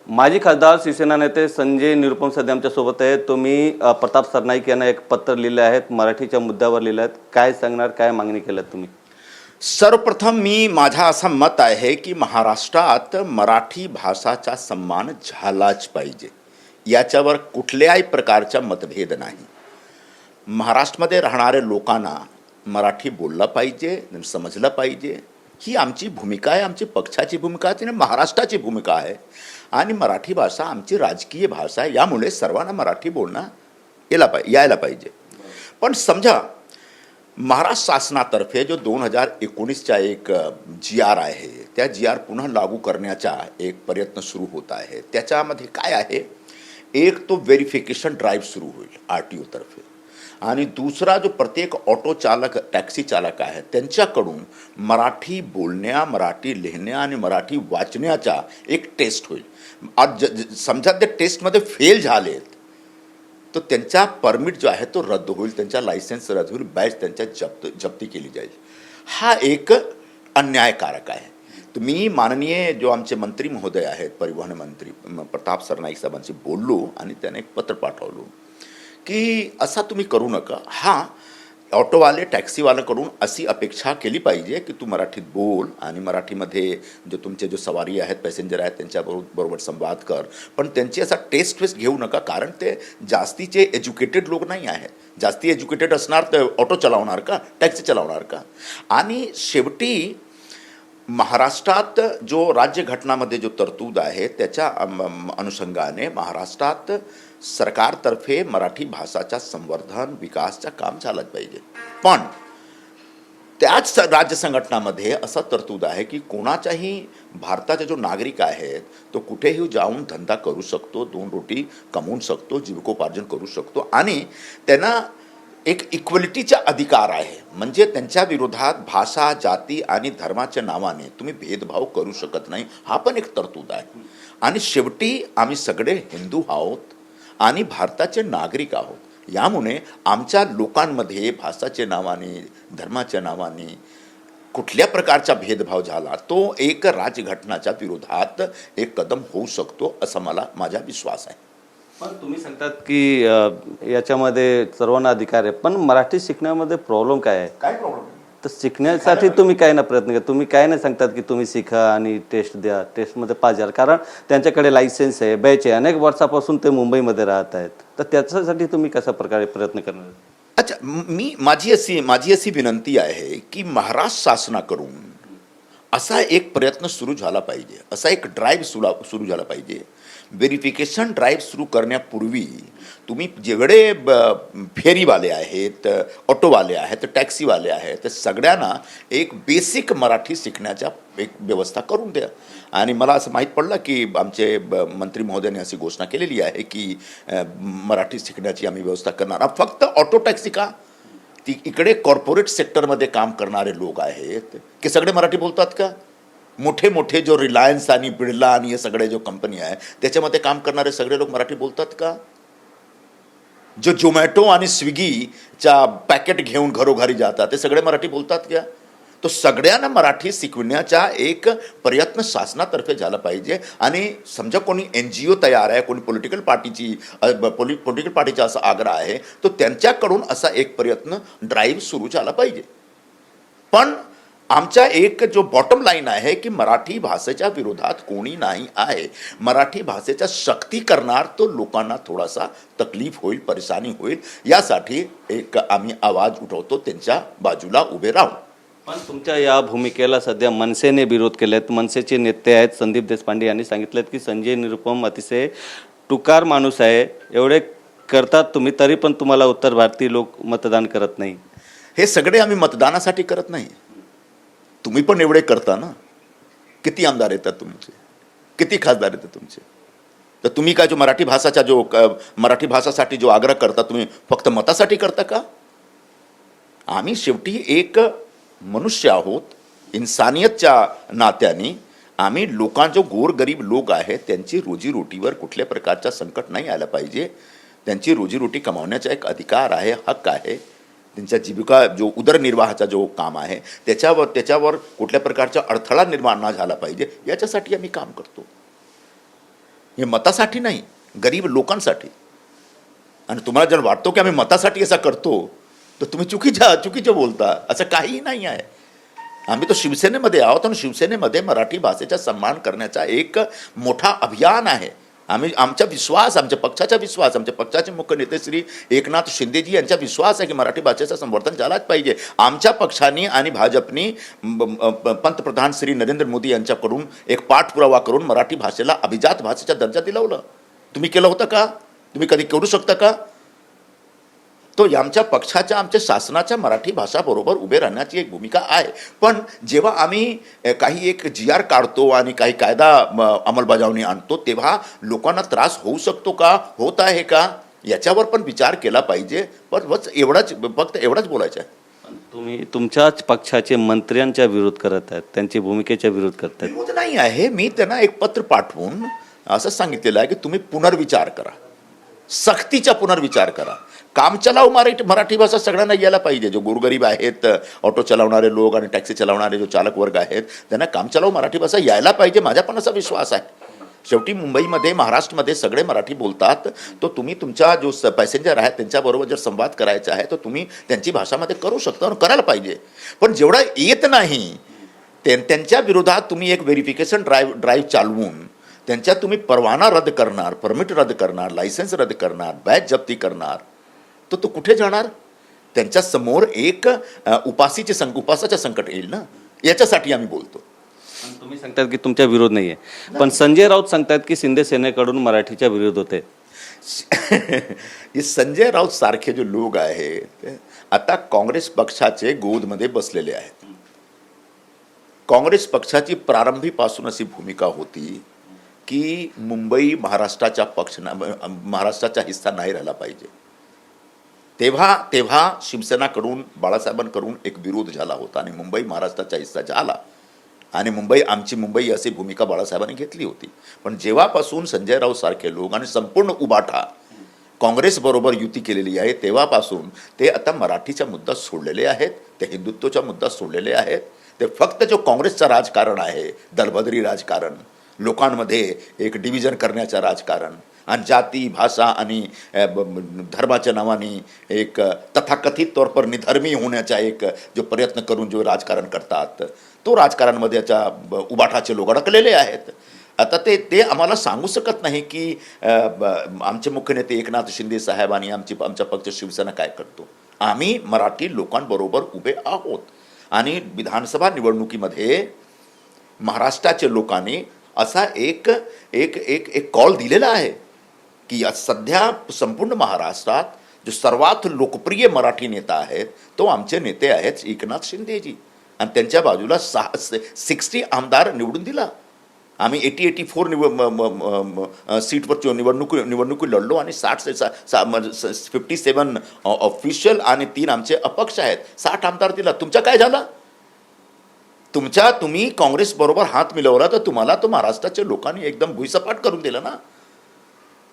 माजी खासदार शिवसेना नेते संजय निरुपम सध्या आमच्या सोबत आहेत. तुम्ही प्रताप सरनाईक यांना एक पत्र लिहिले आहेत, मराठीच्या मुद्द्यावर लिहिले आहेत. काय सांगणार, काय मागणी केलं तुम्ही? सर्वप्रथम माझा असं मत आहे की महाराष्ट्रात मराठी भाषाचा सन्मान झालाच पाहिजे, याच्यावर कुठल्याही प्रकारचा मतभेद नाही. महाराष्ट्रामध्ये राहणाऱ्या लोकांना मराठी बोललं पाहिजे, समजलं पाहिजे, ही आमची भूमिका आहे, आमची पक्षाची भूमिका आहे, महाराष्ट्राची भूमिका आहे. आणि मराठी भाषा आमची राजकीय भाषा आहे, यामुळे सर्वांना मराठी बोलणं यायला पाहिजे. पण समजा महाराष्ट्र शासनातर्फे जो 2019चा एक GR आहे, त्या GR पुन्हा लागू करण्याचा एक प्रयत्न सुरू होत आहे. त्याच्यामध्ये काय आहे, एक तो व्हेरिफिकेशन ड्राईव्ह सुरू होईल RTO तर्फे, आणि दुसरा जो प्रत्येक ऑटो चालक, टॅक्सी चालक आहे, त्यांच्याकडून मराठी बोलण्या, मराठी लिहिण्या आणि मराठी वाचण्याचा एक टेस्ट होईल. आज समजा ते टेस्टमध्ये फेल झालेत तर त्यांचा परमिट जो आहे तो रद्द होईल, त्यांचा लायसन्स रद्द होईल, बॅच त्यांच्या जप्ती केली जाईल. हा एक अन्यायकारक आहे. तुम्ही माननीय जो आमचे मंत्री महोदय आहेत, परिवहन मंत्री प्रताप सरनाईक साहेबांशी बोललो आणि त्याने एक पत्र पाठवलं की असा तुम्ही करू नका. हां, ऑटोवाले, टॅक्सीवाल्याकडून अशी अपेक्षा केली पाहिजे की तू मराठीत बोल आणि मराठीमध्ये जो तुमचे जो सवारी आहेत, पॅसेंजर आहेत, त्यांच्याबरोबर संवाद कर. पण त्यांची असा टेस्ट घेऊ नका, कारण ते जास्तीचे एज्युकेटेड लोक नाही आहेत. जास्ती एज्युकेटेड असणार तर ऑटो चालवणार का, टॅक्सी चालवणार का? आणि शेवटी महाराष्ट्रात जो राज्यघटनामध्ये जो तरतूद आहे त्याच्या अनुषंगाने महाराष्ट्रात सरकारतर्फे मराठी भाषाचा संवर्धन, विकासचं काम झालंच पाहिजे. पण त्याच राज्य संघटनामध्ये असं तरतूद आहे की कोणाचाही भारताचा जो नागरिक आहे तो कुठेही जाऊन धंदा करू शकतो, 2 रोटी कमवू शकतो, जीविकोपार्जन करू शकतो, आणि त्यांना एक इक्वलिटीचा अधिकार आहे. म्हणजे त्यांच्या विरोधात भाषा, जाती आणि धर्माच्या नावाने तुम्ही भेदभाव करू शकत नाही, हा पण एक तरतूद आहे. आणि शेवटी आम्ही सगळे हिंदू आहोत आणि भारताचे नागरिक आहोत. यामुळे आमच्या लोकांमध्ये भाषाच्या नावाने, धर्माच्या नावाने कुठल्या प्रकारचा भेदभाव झाला तो एक राजघटनाच्या विरोधात एक कदम होऊ शकतो, असा माझा विश्वास आहे. पण तुम्ही सांगतात की याच्यामध्ये सर्वांना अधिकार आहे, पण मराठी शिकण्यामध्ये प्रॉब्लेम काय आहे? काय प्रॉब्लेम? तर शिकण्यासाठी तुम्ही काय ना प्रयत्न करा. तुम्ही काय नाही सांगतात की तुम्ही शिका आणि टेस्ट द्या, टेस्टमध्ये पास झाला, कारण त्यांच्याकडे लायसन्स आहे, बॅच आहे, अनेक वर्षापासून ते मुंबईमध्ये राहत आहेत. तर त्याच्यासाठी तुम्ही कशा प्रकारे प्रयत्न करणार? अच्छा, माझी अशी विनंती आहे की महाराष्ट्र शासनाकडून असा एक प्रयत्न सुरू झाला पाहिजे, असा एक ड्राईव्ह सुरू झाला पाहिजे. व्हेरिफिकेशन ड्राईव्ह सुरू करण्यापूर्वी तुम्ही जेवढे फेरीवाले आहेत, ऑटोवाले आहेत, टॅक्सीवाले आहेत, तर सगळ्यांना एक बेसिक मराठी शिकण्याच्या एक व्यवस्था करून द्या. आणि मला असं माहीत पडलं की आमचे मंत्री महोदयाने अशी घोषणा केलेली आहे की मराठी शिकण्याची आम्ही व्यवस्था करणार. फक्त ऑटो टॅक्सी का, ती इकडे कॉर्पोरेट सेक्टरमध्ये काम करणारे लोक आहेत की सगळे मराठी बोलतात का? मोठे मोठे जो रिलायन्स आणि बिर्ला आणि हे सगळे जो कंपनी आहे त्याच्यामध्ये काम करणारे सगळे लोक मराठी बोलतात का? जो झोमॅटो आणि स्विगीचा पॅकेट घेऊन घरोघरी जातात ते सगळे मराठी बोलतात का? तो सगळ्यांना मराठी शिकवण्याचा एक प्रयत्न शासनातर्फे झाला पाहिजे. आणि समजा कोणी NGO तयार आहे, कोणी पॉलिटिकल पार्टीचा असा आग्रह आहे, तो त्यांच्याकडून असा एक प्रयत्न ड्राईव्ह सुरू झाला पाहिजे. पण आमचा एक जो बॉटम लाईन आहे की मराठी भाषेच्या विरोधात कोणी नाही आहे. मराठी भाषेचा शक्ती करणार तो लोकांना थोडासा तकलीफ होईल, परेशानी होईल, यासाठी एक आम्ही आवाज उठवतो, त्यांच्या बाजूला उभे राहू. पण तुमच्या या भूमिकेला सध्या मनसेने विरोध केलेत. मनसेचे नेते आहेत संदीप देशपांडे यांनी सांगितलेत की संजय निरुपम अतिशय टुकार माणूस आहे. एवढे करतात तुम्ही, तरी पण तुम्हाला उत्तर भारतीय लोक मतदान करत नाही. हे सगळे आम्ही मतदानासाठी करत नाही, तुम्ही पण एवढे करता ना. किती आमदार येतात तुमचे, किती खासदार येतात तुमचे? तर तुम्ही काय जो मराठी भाषासाठी जो आग्रह करता, तुम्ही फक्त मतासाठी करता का? आम्ही शेवटी एक मनुष्य आहोत, इन्सानियतच्या नात्याने आम्ही जो गोरगरीब लोक आहेत त्यांची रोजीरोटीवर कुठल्या प्रकारचा संकट नाही आला पाहिजे. त्यांची रोजीरोटी कमावण्याचा एक अधिकार आहे, हक्क आहे. त्यांच्या जीविका जो उदरनिर्वाहाचा जो काम आहे त्याच्यावर कुठल्या प्रकारचा अडथळा निर्माण न झाला पाहिजे, याच्यासाठी आम्ही काम करतो. हे मतासाठी नाही, गरीब लोकांसाठी. आणि तुम्हाला जर वाटतो की आम्ही मतासाठी असा करतो तर तुम्ही चुकीचं बोलता. असं काहीही नाही आहे. आम्ही तो शिवसेनेमध्ये आहोत आणि शिवसेनेमध्ये मराठी भाषेचा सन्मान करण्याचा एक मोठा अभियान आहे. आमच्या पक्षाचे मुख्य नेते श्री एकनाथ शिंदेजी यांचा विश्वास आहे की मराठी भाषेचं संवर्धन झालाच पाहिजे. आमच्या पक्षाने आणि भाजपनी पंतप्रधान श्री नरेंद्र मोदी यांच्याकडून एक पाठपुरावा करून मराठी भाषेला अभिजात भाषेचा दर्जा दिलावलं. तुम्ही केलं होतं का? तुम्ही कधी करू शकता का? तो आमच्या पक्षाच्या, आमच्या शासनाच्या मराठी भाषा बरोबर उभे राहण्याची एक भूमिका आहे. पण जेव्हा आम्ही काही एक GR काढतो आणि काही कायदा अंमलबजावणी आणतो तेव्हा लोकांना त्रास होऊ शकतो का, होत आहे का, याच्यावर पण विचार केला पाहिजे. पण फक्त एवढंच बोलायचं आहे. तुम्ही तुमच्याच पक्षाचे मंत्र्यांच्या विरोध करत आहेत, त्यांची भूमिकेच्या विरोध करतायत. विरोध नाही आहे. मी त्यांना एक पत्र पाठवून असं सांगितलेलं आहे की तुम्ही पुनर्विचार करा, सक्तीचा पुनर्विचार करा. काम चलाव मराठी भाषा सगळ्यांना यायला पाहिजे. जो गोरगरीब आहेत, ऑटो चालवणारे लोक आणि टॅक्सी चालवणारे जो चालक वर्ग आहेत, त्यांना काम चलाव मराठी भाषा यायला पाहिजे. माझा पण असा विश्वास आहे. शेवटी मुंबईमध्ये, महाराष्ट्रामध्ये सगळे मराठी बोलतात. तो तुम्ही तुमच्या जो पॅसेंजर आहेत त्यांच्याबरोबर जर संवाद करायचा आहे तर तुम्ही त्यांची भाषामध्ये करू शकता आणि करायला पाहिजे. पण जेवढं येत नाही त्यांच्या विरोधात तुम्ही एक व्हेरिफिकेशन ड्राईव्ह चालवून त्यांच्या तुम्ही परवाना रद्द करणार, परमिट रद्द करणार, लायसन्स रद्द करणार, बॅच जप्ती करणार, तर तो कुठे जाणार? त्यांच्या समोर एक उपासाचं संकट येईल ना. याच्यासाठी आम्ही बोलतो. तुम्ही सांगतात की तुमच्या विरोध नाही आहे, पण संजय राऊत सांगतात की शिंदे सेनेकडून मराठीच्या विरोध होते. हे संजय राऊत सारखे जे लोक आहेत आता काँग्रेस पक्षाचे गोदमध्ये बसलेले आहेत. काँग्रेस पक्षाची प्रारंभीपासून अशी भूमिका होती की मुंबई महाराष्ट्राचा हिस्सा नाही राहिला पाहिजे. तेव्हा शिवसेनाकडून, बाळासाहेबांकडून एक विरोध झाला होता आणि मुंबई महाराष्ट्राचा हिस्सा झाला आणि आमची मुंबई अशी भूमिका बाळासाहेबांनी घेतली होती. पण जेव्हापासून संजय राऊत सारखे लोक आणि संपूर्ण उबाठा काँग्रेसबरोबर युती केलेली आहे तेव्हापासून ते आता मराठीचा मुद्दा सोडलेले आहेत, ते हिंदुत्वाचा मुद्दा सोडलेले आहेत. ते फक्त जो काँग्रेसचं राजकारण आहे, दलबदरी राजकारण, लोकांमध्ये एक डिव्हिजन करण्याचं राजकारण आणि जाती, भाषा आणि धर्माच्या नावाने एक तथाकथित तौर पर निधर्मी होण्याचा एक जो प्रयत्न करून जो राजकारण करतात, तो राजकारणामध्ये याच्या उबाठाचे लोक अडकलेले आहेत. आता ते आम्हाला सांगू शकत नाही की आमचे मुख्य नेते एकनाथ शिंदे साहेब आणि आमचा पक्ष शिवसेना काय करतो. आम्ही मराठी लोकांबरोबर उभे आहोत आणि विधानसभा निवडणुकीमध्ये महाराष्ट्राच्या लोकांनी असा एक एक एक एक कॉल दिलेला आहे की सध्या संपूर्ण महाराष्ट्रात जो सर्वात लोकप्रिय मराठी नेता आहेत तो आमचे नेते आहेत एकनाथ शिंदेजी. आणि त्यांच्या बाजूला 60 आमदार निवडून दिला. आम्ही 84 सीटवर निवडणुकी लढलो आणि 57 ऑफिशियल आणि 3 आमचे अपक्ष आहेत. 60 आमदार दिला. तुमचा काय झाला? तुम्ही काँग्रेसबरोबर हात मिळवला तर तुम्हाला तो महाराष्ट्राच्या लोकांनी एकदम भुईसपाट करून दिला ना.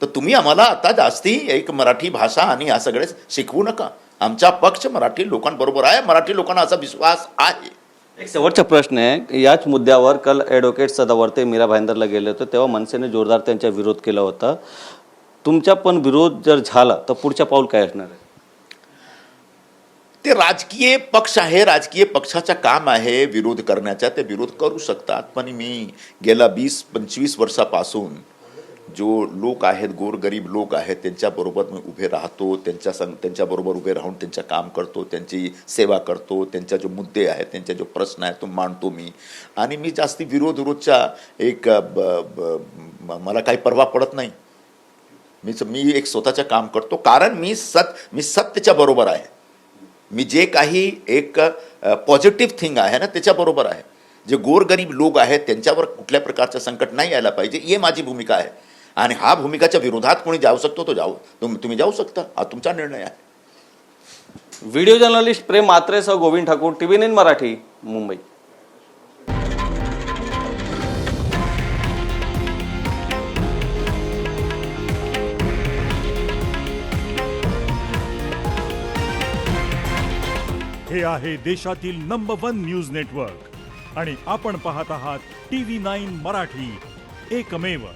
तर तुम्ही आम्हाला आता जास्ती एक मराठी भाषा आणि या सगळे शिकवू नका. आमचा पक्ष मराठी लोकांबरोबर आहे. मराठी लोकांना असा विश्वास आहे. एक शेवटचा प्रश्न आहे. याच मुद्द्यावर काल ॲडव्होकेट सदावर्ते मीरा भाईंदरला गेले होते तेव्हा मनसेने जोरदार त्यांचा विरोध केला होता. तुमचा पण विरोध जर झाला तर पुढच्या पाऊल काय असणार आहे? ते राजकीय पक्ष आहे, राजकीय पक्षाचं काम आहे विरोध करण्याचा. ते विरोध करू शकतात. पण मी गेल्या 20-25 वर्षापासून जो लोक आहेत, गोरगरीब लोक आहेत, त्यांच्याबरोबर मी उभे राहतो. त्यांच्याबरोबर उभे राहून त्यांचं काम करतो, त्यांची सेवा करतो. त्यांचे जो मुद्दे आहेत, त्यांचे जो प्रश्न आहेत तो मांडतो मी. आणि मी जास्ती विरोधच्या एक मला काही पर्वा पडत नाही. मी एक स्वतःचं काम करतो कारण मी सत्याच्या बरोबर आहे. मी जे काही एक पॉझिटिव्ह थिंग आहे ना त्याच्याबरोबर आहे. जे गोरगरीब लोक आहेत त्यांच्यावर कुठल्या प्रकारचं संकट नाही यायला पाहिजे, ही माझी भूमिका आहे. आणि हा भूमिकाच्या विरोधात कोणी जाऊ शकतो तो तुम्ही जाऊ शकता. हा तुमचा निर्णय आहे. व्हिडिओ जर्नलिस्ट प्रेम मात्रेसह गोविंद ठाकूर, TV9 मराठी, मुंबई. हे आहे देशातील नंबर 1 न्यूज नेटवर्क आणि आपण पाहत आहात TV9 मराठी, एकमेव.